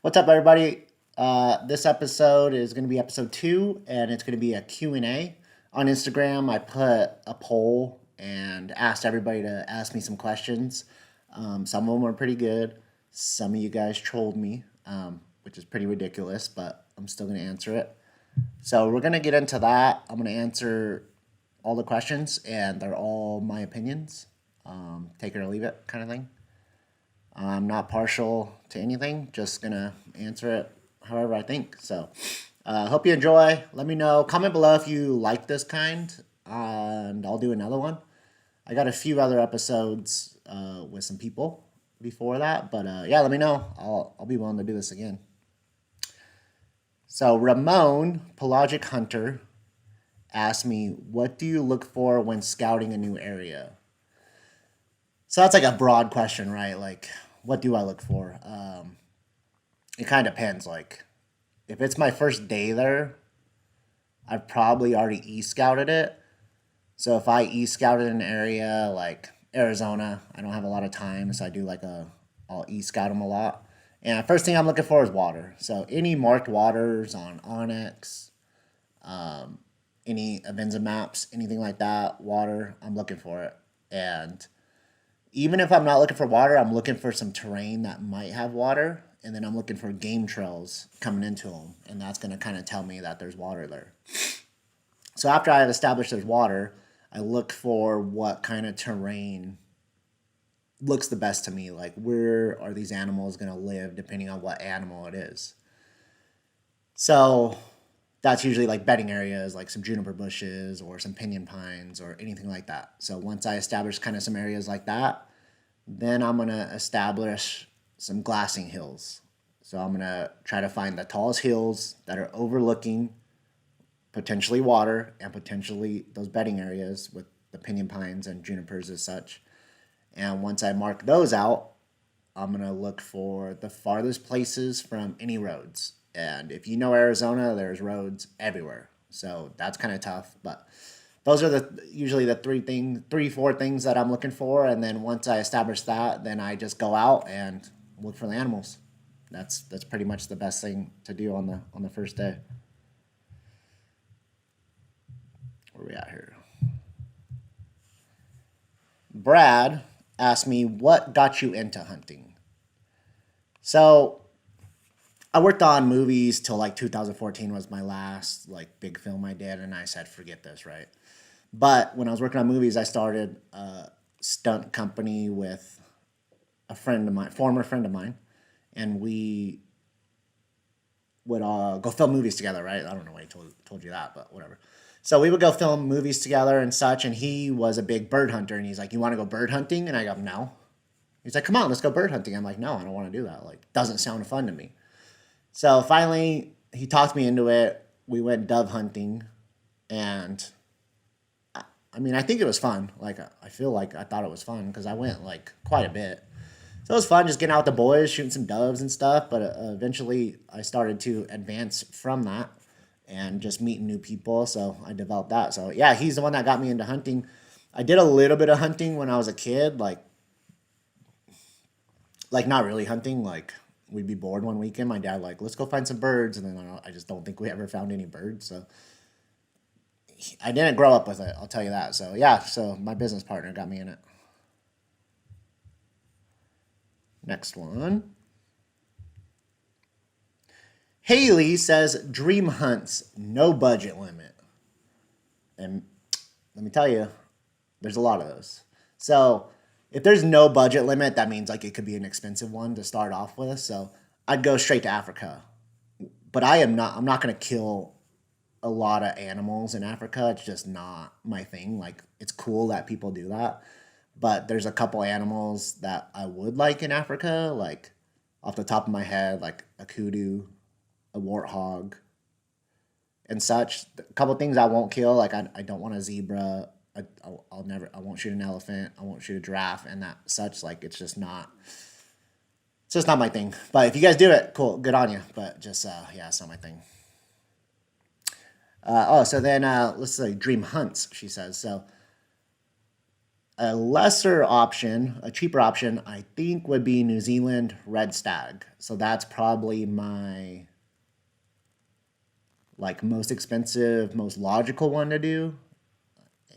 What's up, everybody? This episode is going to be episode 2, and it's going to be a Q&A. On Instagram, I put a poll and asked everybody to ask me some questions. Some of them were pretty good. Some of you guys trolled me, which is pretty ridiculous, but I'm still going to answer it. So we're going to get into that. I'm going to answer all the questions, and they're all my opinions. Take it or leave it kind of thing. I'm not partial to anything, just gonna answer it however I think. So, hope you enjoy. Let me know. Comment below if you like this kind, and I'll do another one. I got a few other episodes with some people before that, but yeah, let me know. I'll be willing to do this again. So, Ramon, Pelagic Hunter, asked me, what do you look for when scouting a new area? So that's like a broad question, right? Like, what do I look for? It kind of depends. Like, if it's my first day there, I've probably already e-scouted it. So if I e-scouted an area like Arizona, I don't have a lot of time, so I do I'll e-scout them a lot. And first thing I'm looking for is water. So any marked waters on Onyx, any Avenza maps, anything like that, water, I'm looking for it. And even if I'm not looking for water, I'm looking for some terrain that might have water. And then I'm looking for game trails coming into them. And that's going to kind of tell me that there's water there. So after I have established there's water, I look for what kind of terrain looks the best to me. Like, where are these animals going to live depending on what animal it is. So that's usually like bedding areas, like some juniper bushes or some pinyon pines or anything like that. So once I establish kind of some areas like that, then I'm going to establish some glassing hills. So I'm going to try to find the tallest hills that are overlooking potentially water and potentially those bedding areas with the pinyon pines and junipers as such. And once I mark those out, I'm going to look for the farthest places from any roads. And if you know Arizona, there's roads everywhere. So that's kind of tough. But those are usually the three, four things that I'm looking for. And then once I establish that, then I just go out and look for the animals. That's pretty much the best thing to do on the first day. Where are we at here? Brad asked me, what got you into hunting? So I worked on movies till like 2014 was my last like big film I did, and I said, forget this, right? But when I was working on movies, I started a stunt company with a friend of mine, former friend of mine, and we would go film movies together, right? I don't know why I told you that, but whatever. So we would go film movies together and such, and he was a big bird hunter, and he's like, you want to go bird hunting? And I go, no. He's like, come on, let's go bird hunting. I'm like, no, I don't want to do that. Like, doesn't sound fun to me. So finally, he talked me into it. We went dove hunting, and I mean, I think it was fun. Like, I feel like I thought it was fun because I went like quite a bit. So it was fun just getting out with the boys, shooting some doves and stuff. But eventually, I started to advance from that and just meeting new people. So I developed that. So yeah, he's the one that got me into hunting. I did a little bit of hunting when I was a kid, like not really hunting. Like, we'd be bored one weekend. My dad like, let's go find some birds, and then I just don't think we ever found any birds. So I didn't grow up with it. I'll tell you that. So yeah, so my business partner got me in it. Next one. Haley says dream hunts, no budget limit. And let me tell you, there's a lot of those. So if there's no budget limit, that means like it could be an expensive one to start off with. So I'd go straight to Africa. But I'm not going to kill a lot of animals in Africa. It's just not my thing. Like, it's cool that people do that. But there's a couple animals that I would like in Africa, like off the top of my head, like a kudu, a warthog, and such. A couple things I won't kill, like I don't want a zebra. I won't shoot an elephant. I won't shoot a giraffe and that such. Like, it's just not my thing. But if you guys do it, cool, good on you. But just yeah, it's not my thing. So then let's say dream hunts, she says. So A lesser option, a cheaper option, I think would be New Zealand red stag. So that's probably my like most expensive, most logical one to do.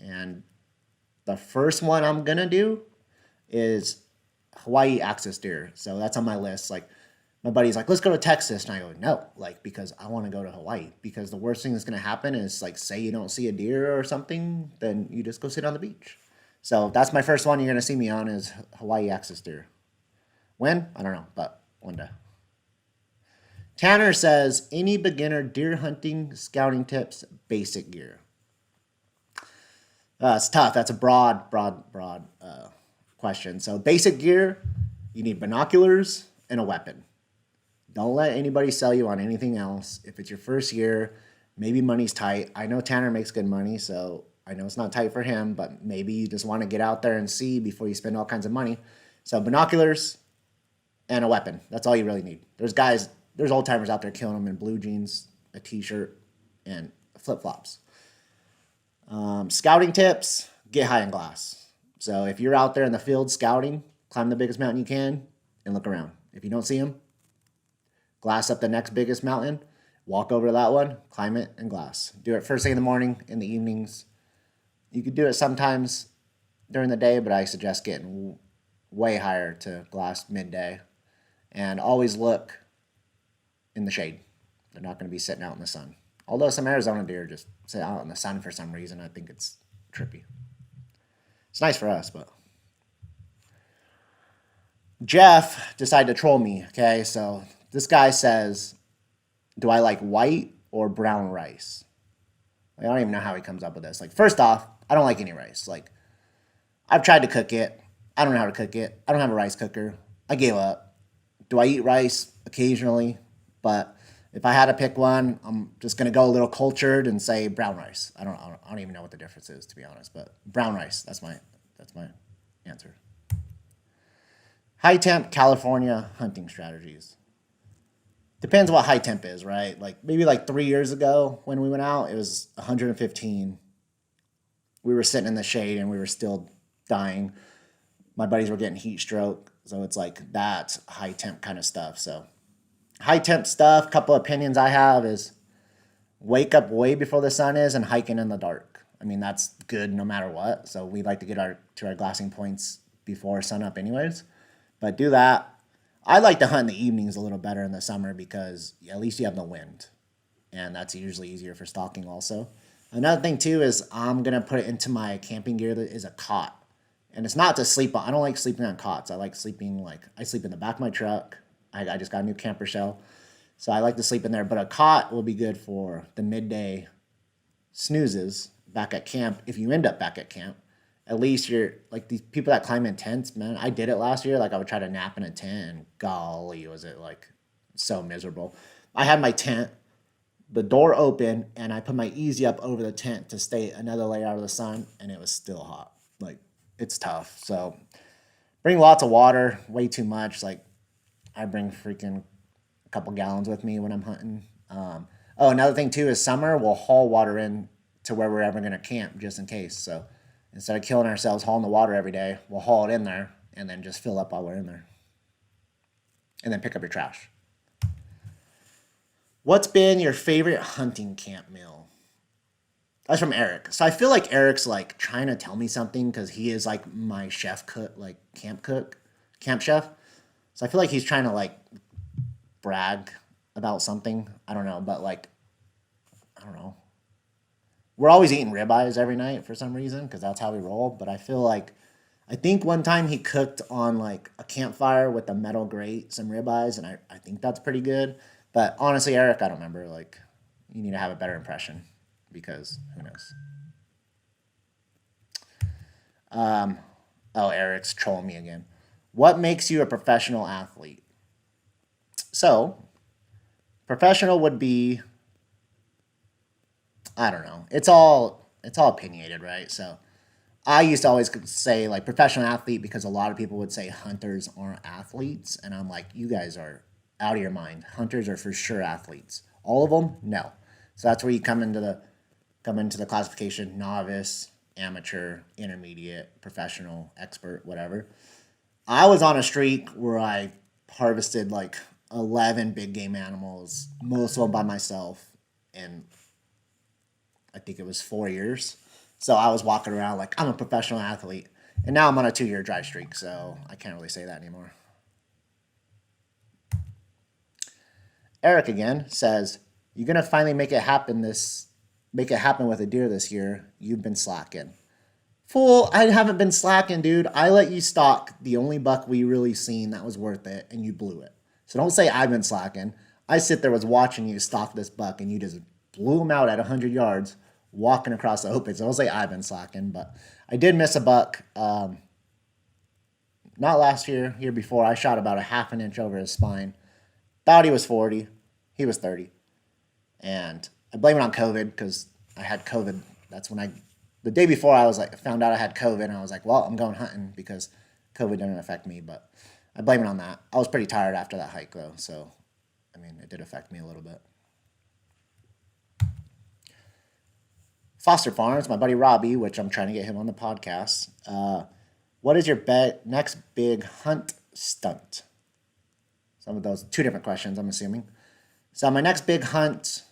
And the first one I'm gonna do is Hawaii axis deer. So that's on my list. Like my buddy's like, let's go to Texas. And I go, no, like, because I want to go to Hawaii. Because the worst thing that's going to happen is like, say you don't see a deer or something, then you just go sit on the beach. So that's my first one you're going to see me on is Hawaii axis deer. When? I don't know, but one day. Tanner says, any beginner deer hunting scouting tips, basic gear. It's tough. That's a broad question. So basic gear, you need binoculars and a weapon. Don't let anybody sell you on anything else. If it's your first year, maybe money's tight. I know Tanner makes good money, so I know it's not tight for him, but maybe you just want to get out there and see before you spend all kinds of money. So binoculars and a weapon. That's all you really need. There's old timers out there killing them in blue jeans, a t-shirt, and flip-flops. Scouting tips, get high in glass. So if you're out there in the field scouting, climb the biggest mountain you can and look around. If you don't see them, glass up the next biggest mountain, walk over to that one, climb it, and glass. Do it first thing in the morning, in the evenings. You could do it sometimes during the day, but I suggest getting way higher to glass midday. And always look in the shade. They're not going to be sitting out in the sun. Although some Arizona deer just sit out in the sun for some reason. I think it's trippy. It's nice for us, but... Jeff decided to troll me, okay? So this guy says, do I like white or brown rice? I don't even know how he comes up with this. Like, first off, I don't like any rice. Like, I've tried to cook it. I don't know how to cook it. I don't have a rice cooker. I gave up. Do I eat rice? Occasionally. But if I had to pick one, I'm just going to go a little cultured and say brown rice. I don't even know what the difference is, to be honest. But brown rice, that's my answer. High temp California hunting strategies. Depends what high temp is, right? Like maybe like 3 years ago when we went out, it was 115. We were sitting in the shade and we were still dying. My buddies were getting heat stroke. So it's like that high temp kind of stuff. So high temp stuff, couple opinions I have is wake up way before the sun is and hiking in the dark. I mean, that's good no matter what. So we like to get to our glassing points before sun up anyways. But do that. I like to hunt in the evenings a little better in the summer because at least you have the wind. And that's usually easier for stalking also. Another thing too is I'm going to put it into my camping gear that is a cot. And it's not to sleep on. I don't like sleeping on cots. I like sleeping I sleep in the back of my truck. I just got a new camper shell. So I like to sleep in there. But a cot will be good for the midday snoozes back at camp. If you end up back at camp, at least you're like these people that climb in tents, man. I did it last year. Like I would try to nap in a tent and golly, was it like so miserable. I had my tent, the door open, and I put my easy up over the tent to stay another layer out of the sun, and it was still hot. Like it's tough. So bring lots of water, way too much. Like I bring freaking a couple gallons with me when I'm hunting. Another thing too is summer, we'll haul water in to where we're ever going to camp just in case. So instead of killing ourselves hauling the water every day, we'll haul it in there and then just fill up while we're in there. And then pick up your trash. What's been your favorite hunting camp meal? That's from Eric. So I feel like Eric's like trying to tell me something because he is like my chef cook, like camp chef. So I feel like he's trying to like brag about something. I don't know, but like, I don't know. We're always eating ribeyes every night for some reason because that's how we roll. But I think one time he cooked on like a campfire with a metal grate, some ribeyes, and I think that's pretty good. But honestly, Eric, I don't remember. Like, you need to have a better impression because who knows? Eric's trolling me again. What makes you a professional athlete? So, professional would be, I don't know. It's all opinionated, right? So I used to always say like professional athlete because a lot of people would say hunters aren't athletes. And I'm like, you guys are out of your mind. Hunters are for sure athletes. All of them? No. So that's where you come into the classification novice, amateur, intermediate, professional, expert, whatever. I was on a streak where I harvested like 11 big game animals, most of them by myself, in I think it was 4 years. So I was walking around like I'm a professional athlete. And now I'm on a 2-year dry streak, so I can't really say that anymore. Eric again says, "You're gonna finally make it happen with a deer this year. You've been slacking." Fool, I haven't been slacking, dude. I let you stalk the only buck we really seen that was worth it, and you blew it. So don't say I've been slacking. I sit there was watching you stalk this buck, and you just blew him out at 100 yards, walking across the open. So don't say I've been slacking, but I did miss a buck. Not last year, year before. I shot about a half an inch over his spine. Thought he was 40. He was 30. And I blame it on COVID because I had COVID. That's when the day before I was like, found out I had COVID, and I was like, well, I'm going hunting because COVID didn't affect me. But I blame it on that. I was pretty tired after that hike though. So, I mean, it did affect me a little bit. Foster Farms, my buddy Robbie, which I'm trying to get him on the podcast. What is your next big hunt stunt? Some of those, two different questions, I'm assuming. So my next big hunt,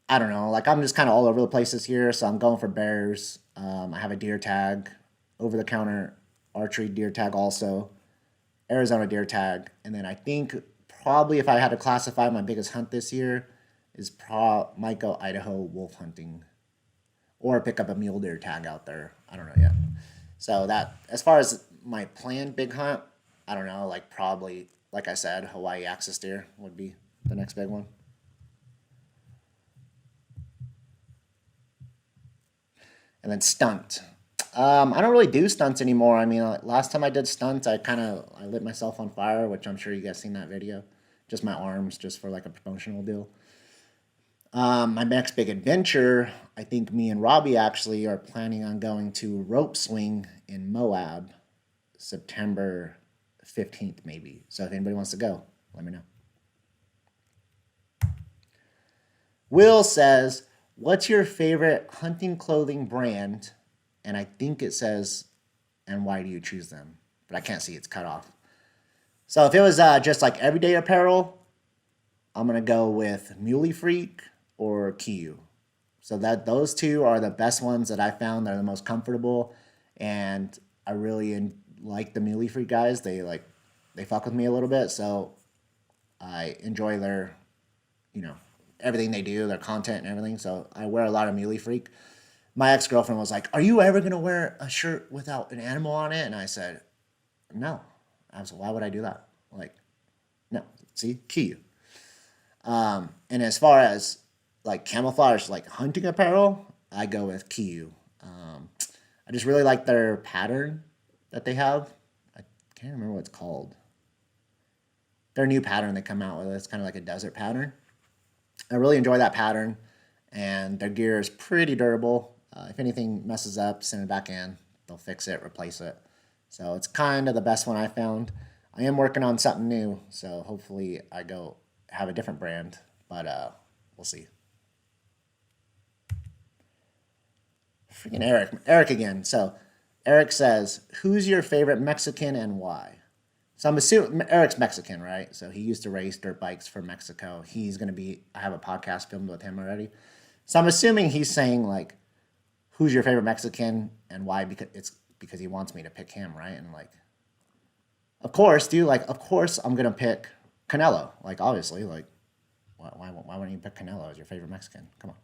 I don't know. Like I'm just kind of all over the place this year. So I'm going for bears. I have a deer tag, over-the-counter archery deer tag also, Arizona deer tag. And then I think probably if I had to classify my biggest hunt this year is might go Idaho wolf hunting or pick up a mule deer tag out there. I don't know yet. So that, as far as my planned big hunt, I don't know, like probably, like I said, Hawaii axis deer would be the next big one. And then stunt. I don't really do stunts anymore. I mean, last time I did stunts, I lit myself on fire, which I'm sure you guys seen that video. Just my arms, just for like a promotional deal. My next big adventure, I think me and Robbie actually are planning on going to rope swing in Moab, September 15th maybe. So if anybody wants to go, let me know. Will says, what's your favorite hunting clothing brand? And I think it says, and why do you choose them? But I can't see, it's cut off. So if it was just like everyday apparel, I'm going to go with Muley Freak or Kiyu. So that those two are the best ones that I found. They're the most comfortable, and I really like the Muley Freak guys. They fuck with me a little bit, so I enjoy their, everything they do, their content and everything. So I wear a lot of Muley Freak. My ex-girlfriend was like, "Are you ever gonna wear a shirt without an animal on it?" And I said, "No." I was like, "Why would I do that?" Like, no. See, Kiyu. And as far as like camouflage, like hunting apparel, I go with Kiyu. I just really like their pattern that they have. I can't remember what it's called. Their new pattern they come out with, it's kind of like a desert pattern. I really enjoy that pattern, and their gear is pretty durable. If anything messes up, send it back in. They'll fix it, replace it. So it's kind of the best one I found. I am working on something new, so hopefully I go have a different brand, but we'll see. Freaking Eric again. So Eric says, who's your favorite Mexican and why? So I'm assuming Eric's Mexican, right? So he used to race dirt bikes for Mexico. I have a podcast filmed with him already. So I'm assuming he's saying like, who's your favorite Mexican and why? Because he wants me to pick him, right? And like, of course, dude, like, of course I'm going to pick Canelo. Like, obviously, like, why wouldn't you pick Canelo as your favorite Mexican? Come on.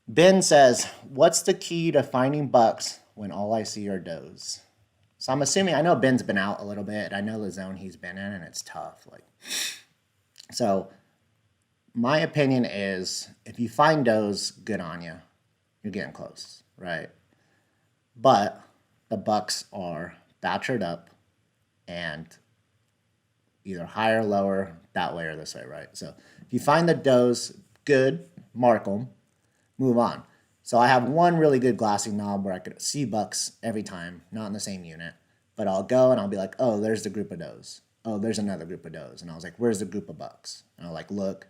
Ben says, what's the key to finding bucks when all I see are does? So I'm assuming, I know Ben's been out a little bit. I know the zone he's been in, and it's tough. Like, so my opinion is, if you find does, good on you. You're getting close, right? But the bucks are bachelor'd up and either higher, lower, that way or this way, right? So if you find the does, good, mark them, move on. So I have one really good glassing knob where I could see bucks every time, not in the same unit, but I'll go and I'll be like, oh, there's the group of does. Oh, there's another group of does. And I was like, where's the group of bucks? And I'll like look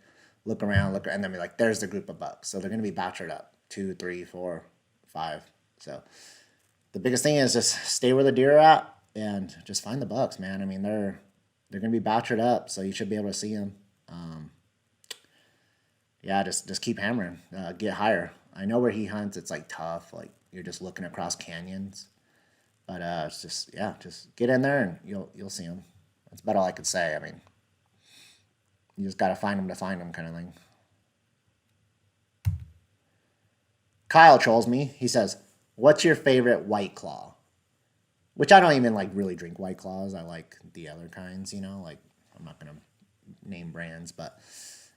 around, and then be like, there's the group of bucks. So they're going to be bachelor'd up, 2, 3, 4, 5. So the biggest thing is just stay where the deer are at and just find the bucks, man. I mean, they're gonna be battered up, so you should be able to see them. Yeah, just keep hammering, get higher. I know where he hunts, it's like tough, like you're just looking across canyons, but it's just yeah, just get in there and you'll see them. That's about all I could say. I mean, you just gotta find them to find them, kind of thing. Kyle trolls me. He says, "What's your favorite White Claw?" Which I don't even like really drink White Claws. I like the other kinds, you know. Like I'm not gonna name brands, but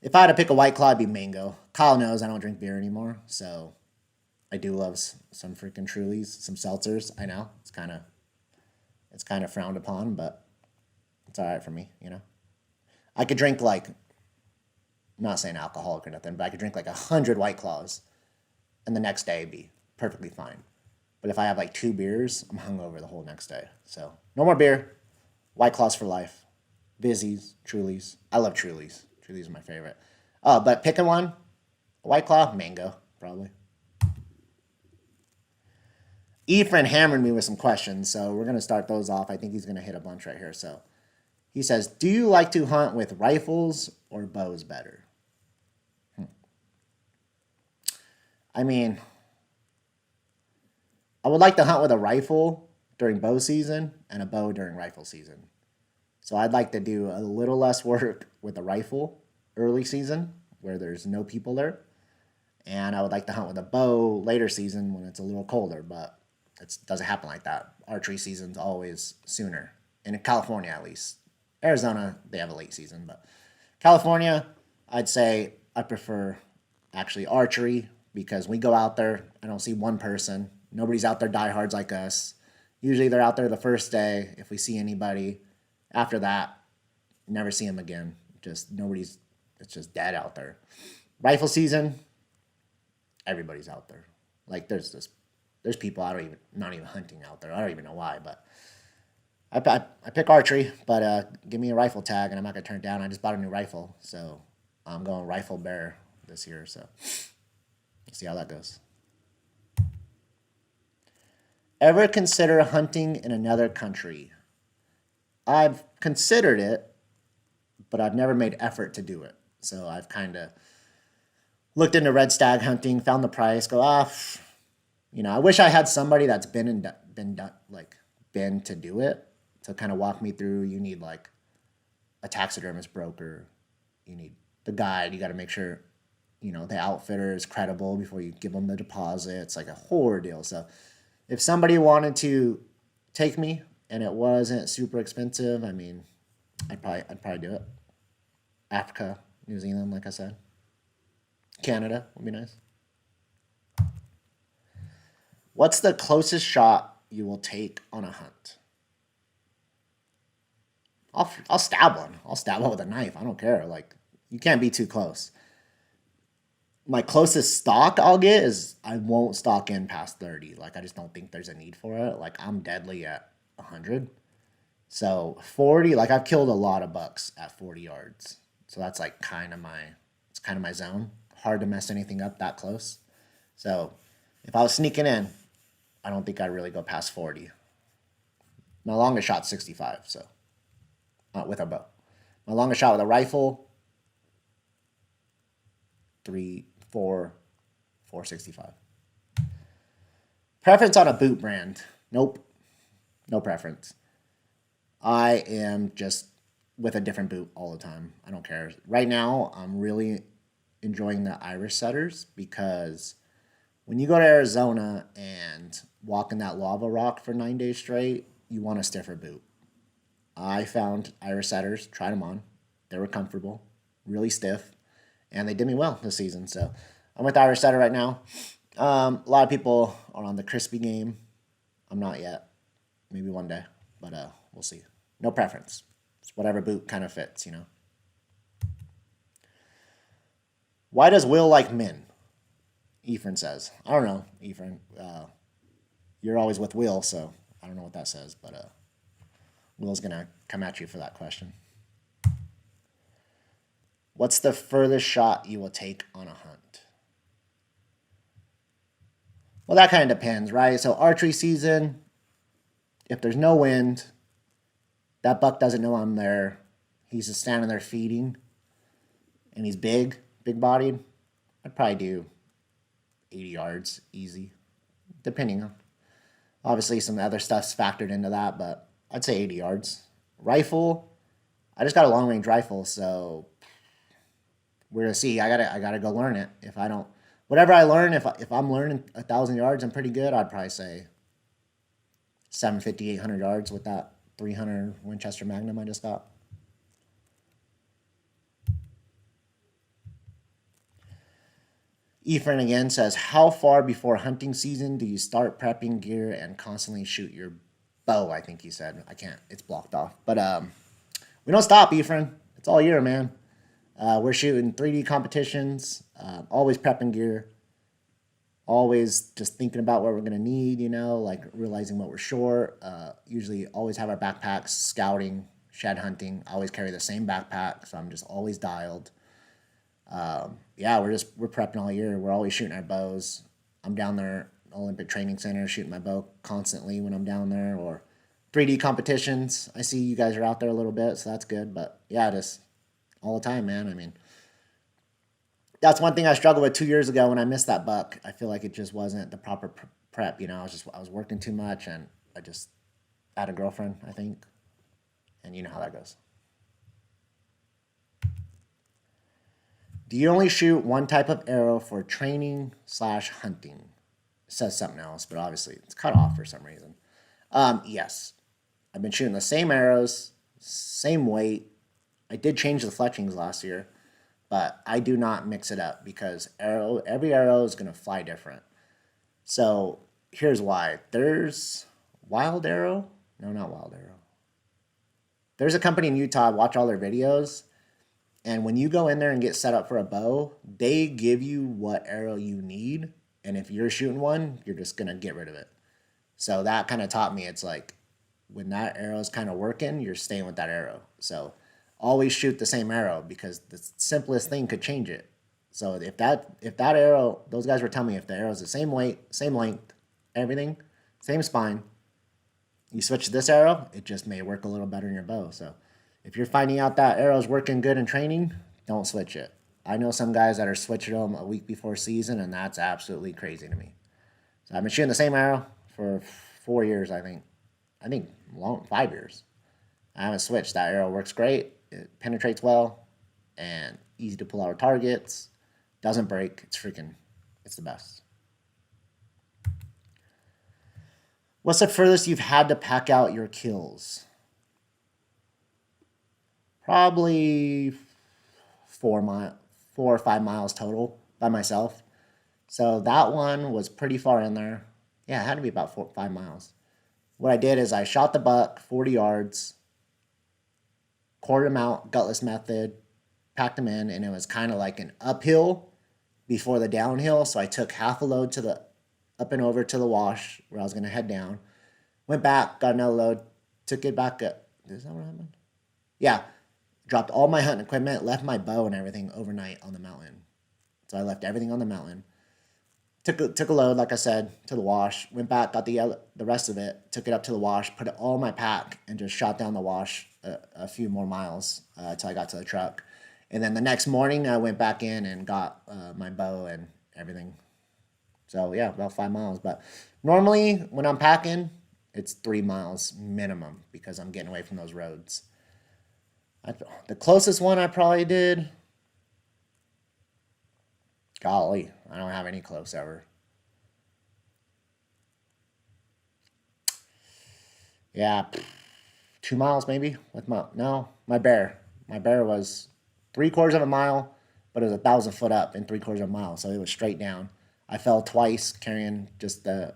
if I had to pick a White Claw, it'd be mango. Kyle knows I don't drink beer anymore, so I do love some freaking Trulies, some seltzers. I know it's kind of frowned upon, but it's all right for me, you know. I could drink like, I'm not saying alcoholic or nothing, but I could drink like 100 White Claws, and the next day be perfectly fine. But if I have like 2 beers, I'm hungover the whole next day. So no more beer. White Claws for life. Vizzies, Trulies. I love Trulies. Trulies are my favorite. But picking one, White Claw, mango, probably. Ephraim hammered me with some questions, so we're going to start those off. I think he's going to hit a bunch right here. So he says, do you like to hunt with rifles or bows better? I mean, I would like to hunt with a rifle during bow season and a bow during rifle season. So I'd like to do a little less work with a rifle early season where there's no people there. And I would like to hunt with a bow later season when it's a little colder, but it doesn't happen like that. Archery season's always sooner. And in California, at least. Arizona, they have a late season, but California, I'd say I prefer actually archery because we go out there, I don't see one person. Nobody's out there diehards like us. Usually they're out there the first day if we see anybody. After that, never see them again. It's just dead out there. Rifle season, everybody's out there. Like there's people not even hunting out there. I don't even know why, but I pick archery, but give me a rifle tag and I'm not gonna turn it down. I just bought a new rifle, so I'm going rifle bear this year. So we'll see how that goes. Ever consider hunting in another country? I've considered it, but I've never made effort to do it. So I've kind of looked into red stag hunting, found the price, I wish I had somebody that's been to do it to kind of walk me through. You need like a taxidermist broker. You need the guide. You got to make sure, the outfitter is credible before you give them the deposit. It's like a whole deal. So if somebody wanted to take me and it wasn't super expensive, I mean, I'd probably do it. Africa, New Zealand, like I said. Canada would be nice. What's the closest shot you will take on a hunt? I'll stab one. I'll stab one with a knife. I don't care. Like, you can't be too close. My closest stalk I'll get is I won't stalk in past 30. Like, I just don't think there's a need for it. Like, I'm deadly at 100. So 40, like I've killed a lot of bucks at 40 yards. So that's like kind of my zone. Hard to mess anything up that close. So if I was sneaking in, I don't think I'd really go past 40. My longest shot's 65, so with a bow. My longest shot with a rifle, 465. Preference on a boot brand? Nope, no preference. I am just with a different boot all the time. I don't care. Right now, I'm really enjoying the Irish setters because when you go to Arizona and walk in that lava rock for 9 days straight, you want a stiffer boot. I found Irish setters, tried them on. They were comfortable, really stiff, and they did me well this season. So I'm with Irish setter right now. A lot of people are on the crispy game. I'm not yet. Maybe one day, but we'll see. No preference. It's whatever boot kind of fits, Why does Will like men? Ephraim says. I don't know, Ephraim. You're always with Will, so I don't know what that says, but Will's going to come at you for that question. What's the furthest shot you will take on a hunt? Well, that kind of depends, right? So archery season, if there's no wind, that buck doesn't know I'm there. He's just standing there feeding, and he's big bodied. I'd probably do 80 yards easy, depending on obviously some other stuff's factored into that, but I'd say 80 yards. Rifle, I just got a long range rifle, so we're gonna see. I gotta go learn it. If I don't, whatever I learn, if I'm learning 1,000 yards, I'm pretty good. I'd probably say 750, 800 yards with that 300 Winchester Magnum I just got. Ephraim again says, how far before hunting season do you start prepping gear and constantly shoot your bow? I think he said. I can't. It's blocked off. But we don't stop, Ephraim. It's all year, man. We're shooting 3D competitions, always prepping gear, always just thinking about what we're going to need, like realizing what we're short. Usually always have our backpacks, scouting, shed hunting. I always carry the same backpack, so I'm just always dialed. Yeah, we're prepping all year. We're always shooting our bows. I'm down there, Olympic Training Center, shooting my bow constantly when I'm down there, or 3D competitions. I see you guys are out there a little bit, so that's good. But yeah, just all the time, man. I mean, that's one thing I struggled with 2 years ago when I missed that buck. I feel like it just wasn't the proper prep. I was working too much, and I just had a girlfriend, I think, and you know how that goes. Do you only shoot one type of arrow for training/hunting? It says something else, but obviously it's cut off for some reason. Yes. I've been shooting the same arrows, same weight. I did change the fletchings last year, but I do not mix it up because every arrow is going to fly different. So here's why. There's Wild Arrow. No, not Wild Arrow. There's a company in Utah. I watch all their videos. And when you go in there and get set up for a bow, they give you what arrow you need. And if you're shooting one, you're just going to get rid of it. So that kind of taught me it's like when that arrow is kind of working, you're staying with that arrow. So always shoot the same arrow because the simplest thing could change it. So if that arrow, those guys were telling me if the arrow is the same weight, same length, everything, same spine, you switch to this arrow, it just may work a little better in your bow. So if you're finding out that arrow's working good in training, don't switch it. I know some guys that are switching them a week before season, and that's absolutely crazy to me. So I've been shooting the same arrow for 4 years, I think. 5 years. I haven't switched. That arrow works great. It penetrates well and easy to pull out targets. Doesn't break. It's the best. What's the furthest you've had to pack out your kills? Probably 4 or 5 miles total by myself. So that one was pretty far in there. Yeah, it had to be about 5 miles. What I did is I shot the buck 40 yards, quartered him out, gutless method, packed him in, and it was kind of like an uphill before the downhill. So I took half a load up and over to the wash where I was going to head down. Went back, got another load, took it back up. Is that what happened? Yeah. Dropped all my hunting equipment, left my bow and everything overnight on the mountain. So I left everything on the mountain. Took a load, like I said, to the wash. Went back, got the rest of it, took it up to the wash, put it all in my pack, and just shot down the wash a few more miles until I got to the truck. And then the next morning, I went back in and got my bow and everything. So yeah, about 5 miles. But normally, when I'm packing, it's 3 miles minimum because I'm getting away from those roads. The closest one I probably did, golly, I don't have any close ever. Yeah, 2 miles maybe with my bear. My bear was 3/4 of a mile, but it was 1,000 foot up and 3/4 of a mile, so it was straight down. I fell twice carrying just the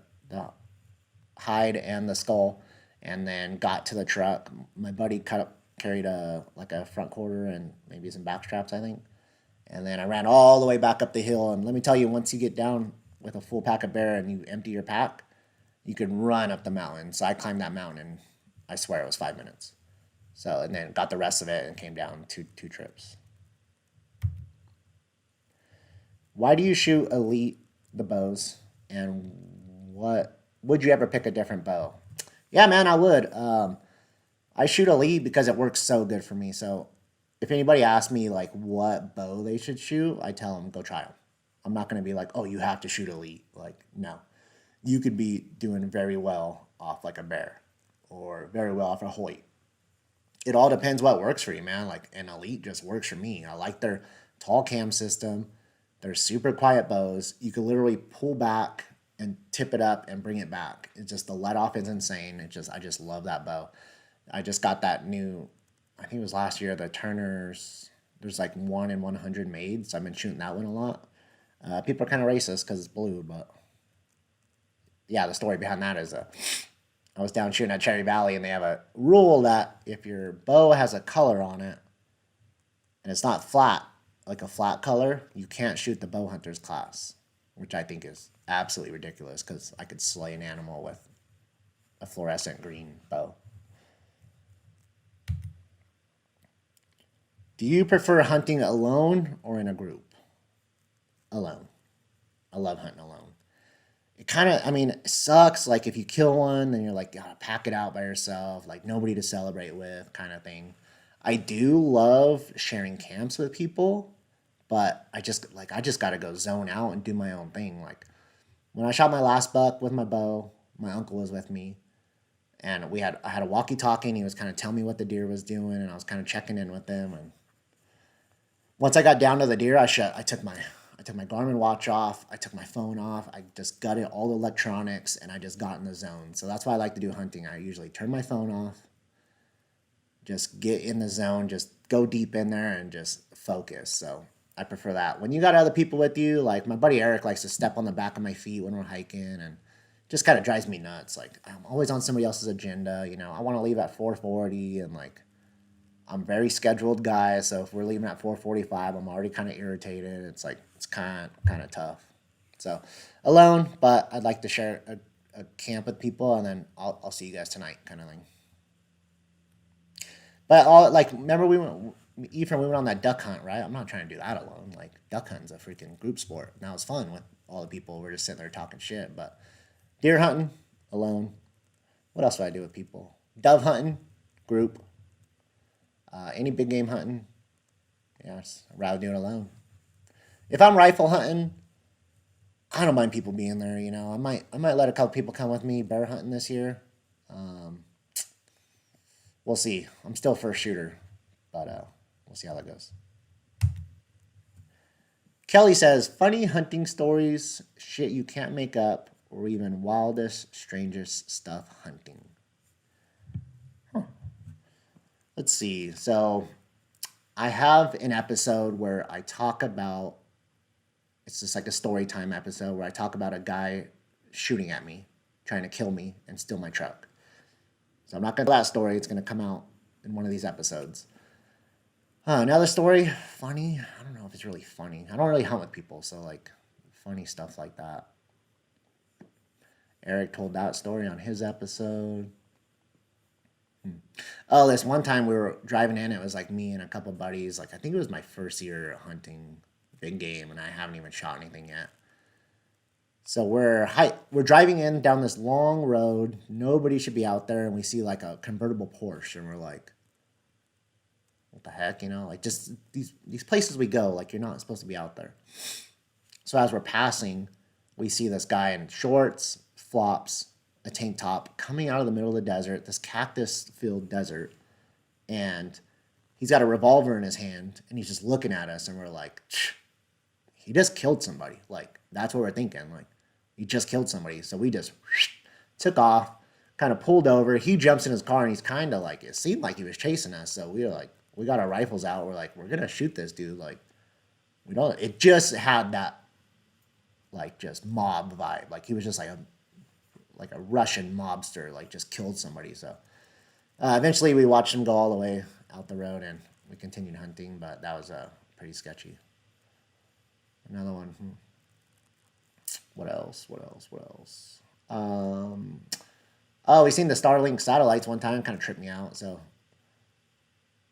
hide and the skull, and then got to the truck. My buddy carried a front quarter and maybe some back straps, I think. And then I ran all the way back up the hill. And let me tell you, once you get down with a full pack of bear and you empty your pack, you can run up the mountain. So I climbed that mountain, and I swear it was 5 minutes. So, and then got the rest of it and came down two trips. Why do you shoot elite the bows, and What would you ever pick a different bow? Yeah, man, I would. I shoot elite because it works so good for me. So if anybody asks me like what bow they should shoot, I tell them go try them. I'm not gonna be like, oh, you have to shoot elite. Like, no, you could be doing very well off like a bear, or very well off a Hoyt. It all depends what works for you, man. Like an elite just works for me. I like their tall cam system. They're super quiet bows. You can literally pull back and tip it up and bring it back. It's just the let off is insane. I just love that bow. I just got that new, I think it was last year, the Turner's. There's like 1 in 100 made, so I've been shooting that one a lot. People are kind of racist because it's blue, but yeah, the story behind that is I was down shooting at Cherry Valley, and they have a rule that if your bow has a color on it and it's not flat, like a flat color, you can't shoot the bow hunters class, which I think is absolutely ridiculous because I could slay an animal with a fluorescent green bow. Do you prefer hunting alone or in a group? Alone. I love hunting alone. It kind of, I mean, it sucks. Like if you kill one, then you're like, gotta pack it out by yourself, like nobody to celebrate with, kind of thing. I do love sharing camps with people, but I just gotta go zone out and do my own thing. Like when I shot my last buck with my bow, my uncle was with me, and I had a walkie-talkie, and he was kind of telling me what the deer was doing, and I was kind of checking in with him. And once I got down to the deer, I took my Garmin watch off. I took my phone off. I just gutted all the electronics, and I just got in the zone. So that's why I like to do hunting. I usually turn my phone off, just get in the zone, just go deep in there and just focus. So I prefer that. When you got other people with you, like my buddy Eric likes to step on the back of my feet when we're hiking, and just kind of drives me nuts. Like I'm always on somebody else's agenda. You know, I want to leave at 4:40, and like I'm a very scheduled guy, so if we're leaving at 4:45, I'm already kind of irritated. It's like it's kind of tough. So alone, but I'd like to share a camp with people, and then I'll see you guys tonight, kind of thing. But all like remember Ephraim, we went on that duck hunt, right? I'm not trying to do that alone. Like duck hunting's a freaking group sport. Now it's fun with all the people. We're just sitting there talking shit. But deer hunting alone. What else do I do with people? Dove hunting group. Any big game hunting, yeah, I'd rather do it alone. If I'm rifle hunting, I don't mind people being there. You know, I might let a couple people come with me bear hunting this year. Um, we'll see. I'm still first shooter, but we'll see how that goes. Kelly says, funny hunting stories, shit you can't make up, or even wildest, strangest stuff hunting. Let's see. So I have an episode where I talk about, it's just like a story time episode where I talk about a guy shooting at me, trying to kill me and steal my truck. So I'm not going to tell that story. It's going to come out in one of these episodes. Another story, funny. I don't know if it's really funny. I don't really hunt with people, so like funny stuff like that. Eric told that story on his episode. Oh, this one time we were driving in, it was like me and a couple buddies. Like I think it was my first year hunting big game, and I haven't even shot anything yet. So we're driving in down this long road. Nobody should be out there, and we see like a convertible Porsche, and we're like, "What the heck?" You know, like just these places we go, like you're not supposed to be out there. So as we're passing, we see this guy in shorts, flops, a tank top coming out of the middle of the desert, this cactus-filled desert, and he's got a revolver in his hand, and he's just looking at us, and we're like, he just killed somebody. Like, that's what we're thinking. Like, he just killed somebody. So we just took off, kind of pulled over. He jumps in his car, and he's kind of like, it seemed like he was chasing us. So we were like, we got our rifles out. We're like, we're going to shoot this dude. Like, we don't, it just had that, like, just mob vibe. Like, he was just like a Russian mobster, like just killed somebody. So eventually we watched him go all the way out the road, and we continued hunting, but that was pretty sketchy. Another one. What else? Oh, we seen the Starlink satellites one time, kind of tripped me out. So,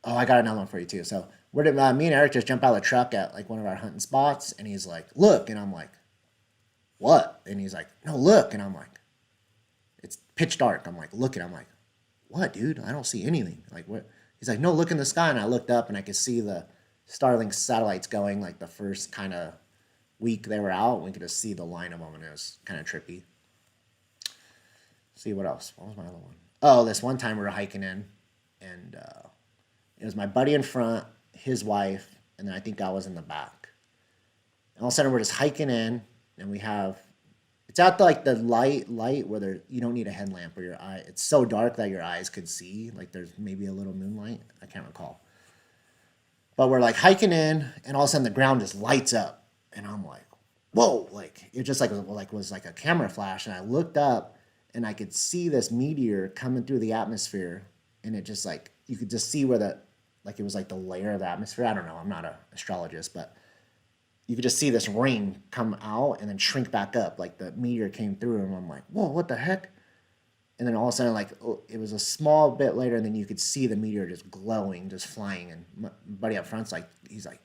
oh, I got another one for you too. So me and Eric just jump out of the truck at like one of our hunting spots, and he's like, look, and I'm like, what? And he's like, no, look. And I'm like, it's pitch dark. I'm like, looking. I'm like, what, dude? I don't see anything. Like, what? He's like, no, look in the sky. And I looked up and I could see the Starlink satellites going like the first kind of week they were out. We could just see the line of them and it was kind of trippy. See what else? What was my other one? Oh, this one time we were hiking in and it was my buddy in front, his wife, and then I think I was in the back. And all of a sudden we're just hiking in and we have it's at the light where you don't need a headlamp or your eye. It's so dark that your eyes could see. Like there's maybe a little moonlight. I can't recall. But we're like hiking in, and all of a sudden the ground just lights up, and I'm like, whoa! Like it just was like a camera flash, and I looked up, and I could see this meteor coming through the atmosphere, and it just like you could just see where it was like the layer of the atmosphere. I don't know. I'm not an astrologist, but you could just see this ring come out and then shrink back up. Like the meteor came through, and I'm like, whoa, what the heck? And then all of a sudden, it was a small bit later, and then you could see the meteor just glowing, just flying. And my buddy up front's like, he's like,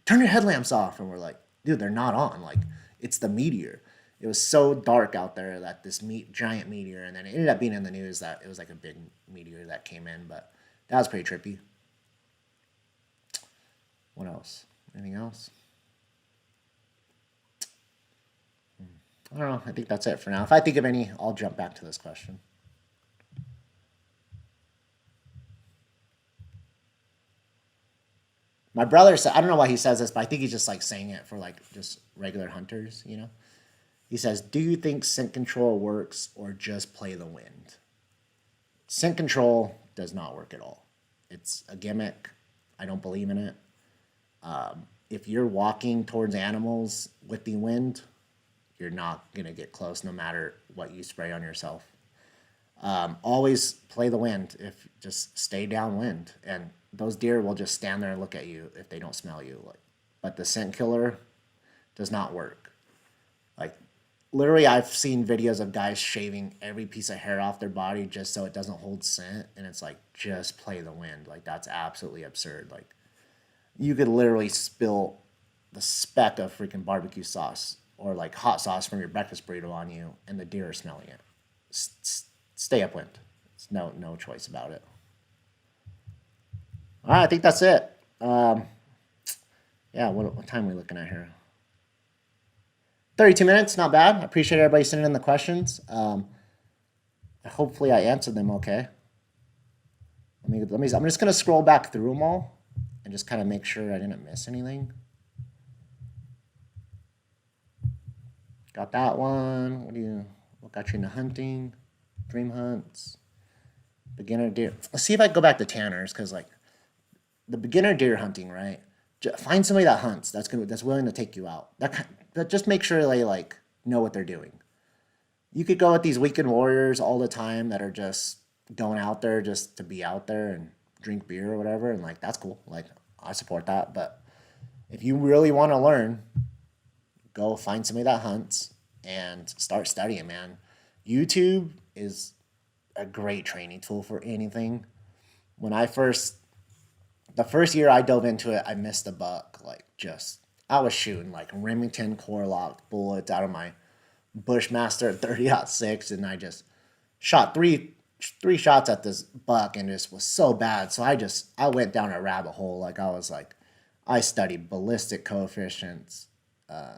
turn your headlamps off. And we're like, dude, they're not on. Like, it's the meteor. It was so dark out there that this giant meteor, and then it ended up being in the news that it was like a big meteor that came in, but that was pretty trippy. What else? Anything else? I don't know. I think that's it for now. If I think of any, I'll jump back to this question. My brother said, I don't know why he says this, but I think he's just like saying it for like just regular hunters, you know? He says, do you think scent control works or just play the wind? Scent control does not work at all. It's a gimmick. I don't believe in it. If you're walking towards animals with the wind, you're not going to get close no matter what you spray on yourself. Always play the wind. If just stay downwind, and those deer will just stand there and look at you if they don't smell you. But the scent killer does not work. Like literally, I've seen videos of guys shaving every piece of hair off their body just so it doesn't hold scent, and it's like just play the wind. Like that's absolutely absurd. Like you could literally spill the speck of freaking barbecue sauce or like hot sauce from your breakfast burrito on you, and the deer are smelling it. Stay upwind. It's no choice about it. All right, I think that's it. Yeah, what time are we looking at here? 32 minutes, not bad. I appreciate everybody sending in the questions. Hopefully I answered them okay. I'm just gonna scroll back through them all and just kind of make sure I didn't miss anything. Got that one. What got you into hunting? Dream hunts. Beginner deer. Let's see if I can go back to Tanner's, because like the beginner deer hunting, right? Find somebody that hunts that's willing to take you out. That just make sure they like know what they're doing. You could go with these weekend warriors all the time that are just going out there just to be out there and drink beer or whatever, and like that's cool. Like I support that, but if you really want to learn, go find somebody that hunts and start studying, man. YouTube is a great training tool for anything. The first year I dove into it, I missed a buck. I was shooting like Remington core lock bullets out of my Bushmaster 30-06, and I just shot three shots at this buck, and it was so bad. So I went down a rabbit hole. I studied ballistic coefficients,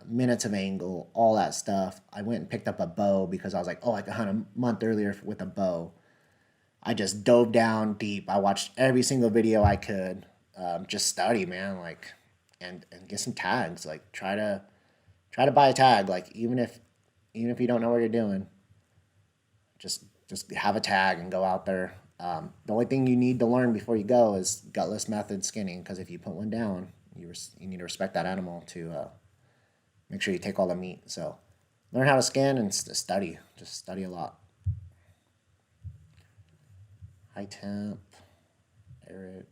minutes of angle, all that stuff. I went and picked up a bow because I was like, oh, I could hunt a month earlier with a bow. I just dove down deep. I watched every single video I could. Just study, man. And get some tags. Try to buy a tag. Even if you don't know what you're doing, just have a tag and go out there. The only thing you need to learn before you go is gutless method skinning, because if you put one down, you need to respect that animal to make sure you take all the meat. So learn how to skin and study. Just study a lot. High temp, Eric.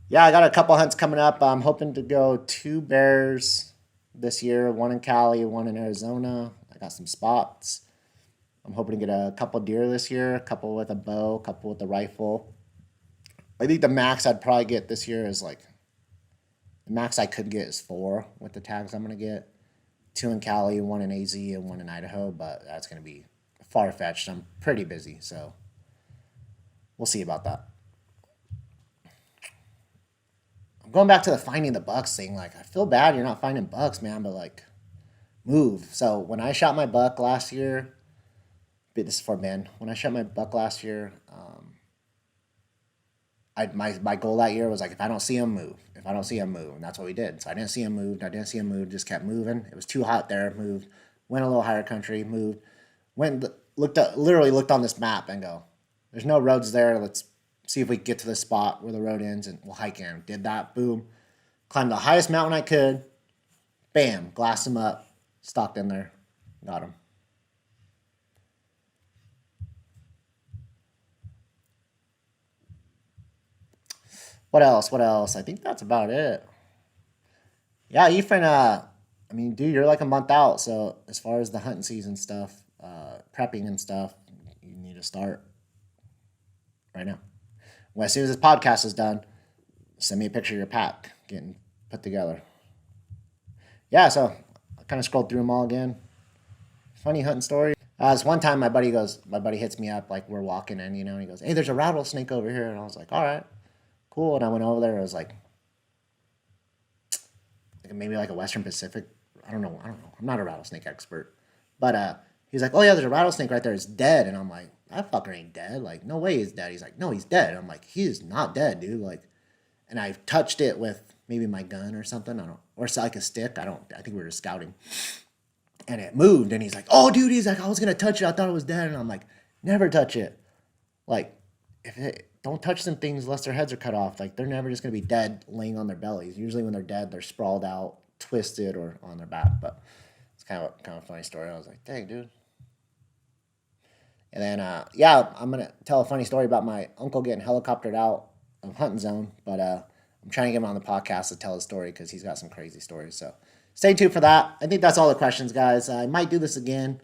Yeah, I got a couple hunts coming up. I'm hoping to go 2 bears this year, one in Cali, one in Arizona. I got some spots. I'm hoping to get a couple deer this year, a couple with a bow, a couple with a rifle. I think the max I'd probably get this year is The max I could get is 4 with the tags I'm going to get. 2 in Cali, 1 in AZ, and 1 in Idaho, but that's going to be far-fetched. I'm pretty busy, so we'll see about that. I'm going back to the finding the bucks thing. Like, I feel bad you're not finding bucks, man, but like, move. So when I shot my buck last year, this is for Ben. When I shot my buck last year, my goal that year was like, if I don't see him, move. If I don't see him, move. And that's what we did. So I didn't see him moved. I didn't see him moved. Just kept moving. It was too hot there. Moved. Went a little higher country. Moved. Went literally looked on this map and go, there's no roads there. Let's see if we can get to the spot where the road ends and we'll hike in. Did that. Boom. Climbed the highest mountain I could. Bam. Glassed him up. Stalked in there. Got him. What else? What else? I think that's about it. Yeah, Ethan, I mean, dude, you're like a month out. So as far as the hunting season stuff, prepping and stuff, you need to start right now. Well, as soon as this podcast is done, send me a picture of your pack getting put together. Yeah, so I kind of scrolled through them all again. Funny hunting story. This one time my buddy hits me up, like we're walking in, and he goes, hey, there's a rattlesnake over here. And I was like, all right, cool. And I went over there. It was like maybe like a Western Pacific. I don't know. I'm not a rattlesnake expert. But he's like, oh yeah, there's a rattlesnake right there. It's dead. And I'm like, that fucker ain't dead. Like, no way he's dead. He's like, no, he's dead. And I'm like, he is not dead, dude. Like, and I touched it with maybe my gun or something. Or like a stick. I think we were just scouting. And it moved. And he's like, oh, dude. He's like, I was going to touch it. I thought it was dead. And I'm like, never touch it. Like, don't touch them things unless their heads are cut off. Like, they're never just going to be dead laying on their bellies. Usually when they're dead, they're sprawled out, twisted, or on their back. But it's kind of a funny story. I was like, dang, dude. And then, I'm going to tell a funny story about my uncle getting helicoptered out of hunting zone. But I'm trying to get him on the podcast to tell his story because he's got some crazy stories. So stay tuned for that. I think that's all the questions, guys. I might do this again.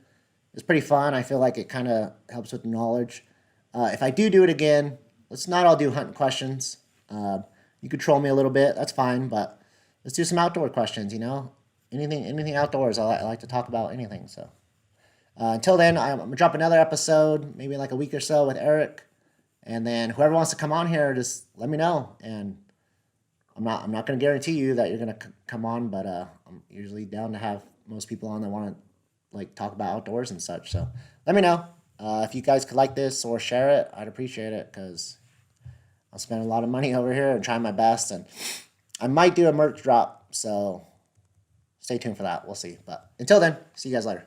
It's pretty fun. I feel like it kind of helps with knowledge. If I do it again, let's not all do hunting questions. You could troll me a little bit. That's fine. But let's do some outdoor questions, Anything outdoors. I like to talk about anything. So until then, I'm going to drop another episode, maybe in like a week or so with Eric. And then whoever wants to come on here, just let me know. And I'm not going to guarantee you that you're going to come on, but I'm usually down to have most people on that want to like talk about outdoors and such. So let me know. If you guys could like this or share it, I'd appreciate it because I'll spend a lot of money over here and trying my best. And I might do a merch drop, so stay tuned for that. We'll see. But until then, see you guys later.